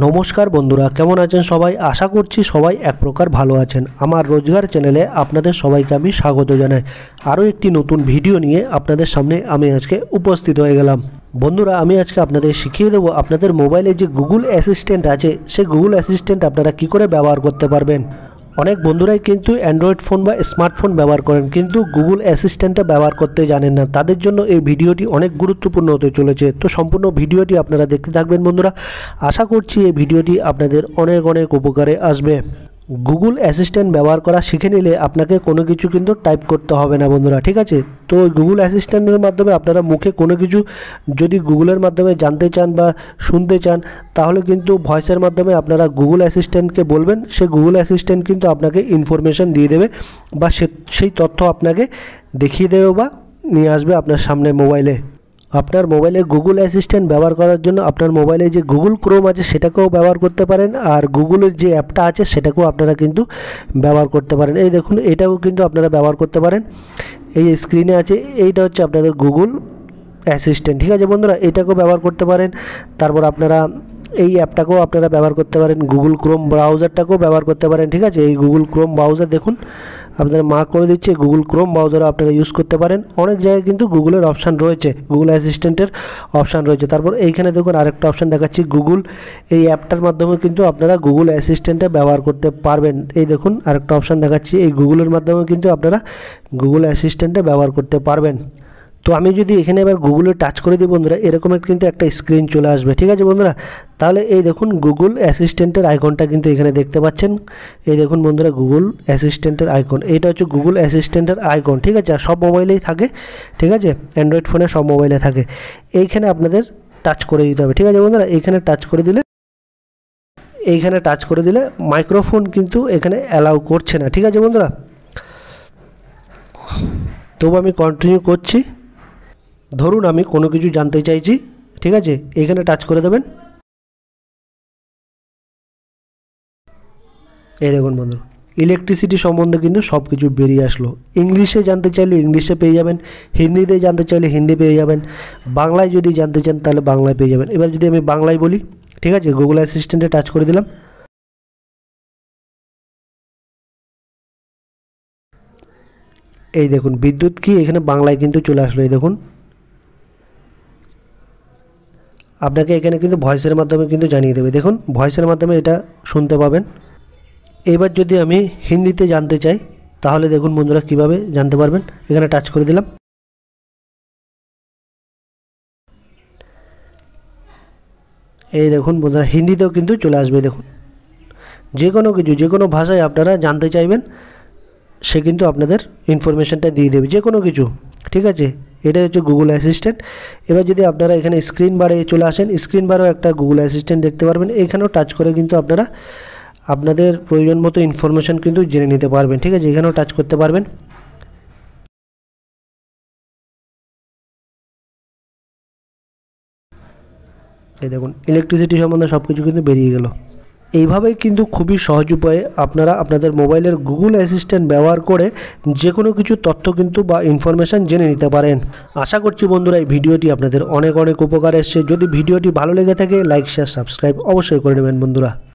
নমস্কার বন্ধুরা, কেমন আছেন সবাই? আশা করছি সবাই এক প্রকার ভালো আছেন। আমার রোজগার চ্যানেলে আপনাদের সবাইকে আমি স্বাগত জানাই। আরও একটি নতুন ভিডিও নিয়ে আপনাদের সামনে আমি আজকে উপস্থিত হয়ে গেলাম। বন্ধুরা, আমি আজকে আপনাদের শিখিয়ে দেবো আপনাদের মোবাইলে যে গুগল অ্যাসিস্ট্যান্ট আছে সেই গুগল অ্যাসিস্ট্যান্ট আপনারা কী করে ব্যবহার করতে পারবেন। অনেক বন্ধুরাই কিন্তু অ্যান্ড্রয়েড ফোন বা স্মার্টফোন ব্যবহার করেন, কিন্তু গুগল অ্যাসিস্ট্যান্টটা ব্যবহার করতে জানেন না। তাদের জন্য এই ভিডিওটি অনেক গুরুত্বপূর্ণ হতে চলেছে। তো সম্পূর্ণ ভিডিওটি আপনারা দেখতে থাকবেন বন্ধুরা। আশা করছি এই ভিডিওটি আপনাদের অনেক অনেক উপকারে আসবে। গুগল অ্যাসিস্ট্যান্ট ব্যবহার করা শিখে নিলে আপনাকে কোনো কিছু কিন্তু টাইপ করতে হবে না বন্ধুরা, ঠিক আছে? তো গুগল অ্যাসিস্ট্যান্টের মাধ্যমে আপনারা মুখে কোনো কিছু যদি গুগলের মাধ্যমে জানতে চান বা শুনতে চান, তাহলে কিন্তু ভয়েসের মাধ্যমে আপনারা গুগল অ্যাসিস্ট্যান্টকে বলবেন। সে গুগল অ্যাসিস্ট্যান্ট কিন্তু আপনাকে ইনফরমেশান দিয়ে দেবে বা সেই তথ্য আপনাকে দেখিয়ে দেবে বা নিয়ে আসবে আপনার সামনে মোবাইলে। আপনার মোবাইলে গুগল অ্যাসিস্ট্যান্ট ব্যবহার করার জন্য আপনার মোবাইলে যে গুগল ক্রোম আছে সেটাকেও ব্যবহার করতে পারেন, আর গুগলের যে অ্যাপটা আছে সেটাকেও আপনারা কিন্তু ব্যবহার করতে পারেন। এই দেখুন, এটাও কিন্তু আপনারা ব্যবহার করতে পারেন। এই স্ক্রিনে আছে, এইটা হচ্ছে আপনাদের গুগল অ্যাসিস্ট্যান্ট, ঠিক আছে বন্ধুরা? এটাকেও ব্যবহার করতে পারেন। তারপর আপনারা এই অ্যাপটাকেও আপনারা ব্যবহার করতে পারেন, গুগল ক্রোম ব্রাউজারটাকেও ব্যবহার করতে পারেন, ঠিক আছে? এই গুগল ক্রোম ব্রাউজার দেখুন আপনারা মার্ক করে দিচ্ছে, গুগল ক্রোম ব্রাউজারও আপনারা ইউজ করতে পারেন। অনেক জায়গায় কিন্তু গুগলের অপশান রয়েছে, গুগল অ্যাসিস্ট্যান্টের অপশান রয়েছে। তারপর এইখানে দেখুন আরেকটা অপশান দেখাচ্ছি, গুগল। এই অ্যাপটার মাধ্যমে কিন্তু আপনারা গুগল অ্যাসিস্ট্যান্টে ব্যবহার করতে পারবেন। এই দেখুন আরেকটা অপশান দেখাচ্ছি, এই গুগলের মাধ্যমে কিন্তু আপনারা গুগল অ্যাসিস্ট্যান্টে ব্যবহার করতে পারবেন। তো আমি যদি এখানে এবার গুগলে টাচ করে দিই বন্ধুরা, এরকম কিন্তু একটা স্ক্রিন চলে আসবে, ঠিক আছে বন্ধুরা? তাহলে এই দেখুন গুগল অ্যাসিস্ট্যান্টের আইকনটা কিন্তু এখানে দেখতে পাচ্ছেন। এই দেখুন বন্ধুরা, গুগল অ্যাসিস্ট্যান্টের আইকন, এইটা হচ্ছে গুগল অ্যাসিস্ট্যান্টের আইকন, ঠিক আছে? আর সব মোবাইলেই থাকে, ঠিক আছে? অ্যান্ড্রয়েড ফোনে সব মোবাইলে থাকে। এইখানে আপনাদের টাচ করে দিতে হবে, ঠিক আছে বন্ধুরা? এইখানে টাচ করে দিলে মাইক্রোফোন কিন্তু এখানে অ্যালাউ করছে না, ঠিক আছে বন্ধুরা? তবু আমি কন্টিনিউ করছি। ধরুন আমি কোনো কিছু জানতে চাইছি, ঠিক আছে? এইখানে টাচ করে দেবেন। এই দেখুন বন্ধু, ইলেকট্রিসিটি সম্বন্ধে কিন্তু সব কিছু বেরিয়ে আসলো। ইংলিশে জানতে চাইলে ইংলিশে পেয়ে যাবেন, হিন্দিতে জানতে চাইলে হিন্দি পেয়ে যাবেন, বাংলায় যদি জানতে চান তাহলে বাংলায় পেয়ে যাবেন। এবার যদি আমি বাংলায় বলি, ঠিক আছে? গুগল অ্যাসিস্ট্যান্টে টাচ করে দিলাম। এই দেখুন বিদ্যুৎ কি, এখানে বাংলায় কিন্তু চলে আসলো। এই দেখুন, আপনাকে এখানে কিন্তু ভয়েসের মাধ্যমে কিন্তু জানিয়ে দেবে। দেখুন ভয়েসের মাধ্যমে এটা শুনতে পাবেন। এবার যদি আমি হিন্দিতে জানতে চাই, তাহলে দেখুন বন্ধুরা কিভাবে জানতে পারবেন। এখানে টাচ করে দিলাম। এই দেখুন বন্ধুরা, হিন্দিতেও কিন্তু চলে আসবে। দেখুন যে কোনো কিছু, যে কোনো ভাষায় আপনারা জানতে চাইবেন, সে কিন্তু আপনাদের ইনফরমেশানটা দিয়ে দেবে, যে কোনো কিছু, ঠিক আছে? এটাই হচ্ছে গুগল অ্যাসিস্ট্যান্ট। এবার যদি আপনারা এখানে স্ক্রিন বারে চলে আসেন, স্ক্রিন বারেও একটা গুগল অ্যাসিস্ট্যান্ট দেখতে পারবেন। এখানেও টাচ করে কিন্তু আপনারা আপনাদের প্রয়োজন মতো ইনফরমেশান কিন্তু জেনে নিতে পারবেন, ঠিক আছে? এখানেও টাচ করতে পারবেন। এই দেখুন ইলেকট্রিসিটি সম্বন্ধে সব কিছু কিন্তু বেরিয়ে গেল। এইভাবেই কিন্তু খুবই সহজ উপায়ে আপনারা আপনাদের মোবাইলের গুগল অ্যাসিস্ট্যান্ট ব্যবহার করে যে কোনো কিছু তথ্য কিন্তু বা ইনফরমেশান জেনে নিতে পারেন। আশা করছি বন্ধুরা এই ভিডিওটি আপনাদের অনেক অনেক উপকার এসেছে। যদি ভিডিওটি ভালো লেগে থাকে, লাইক শেয়ার সাবস্ক্রাইব অবশ্যই করে নেবেন বন্ধুরা।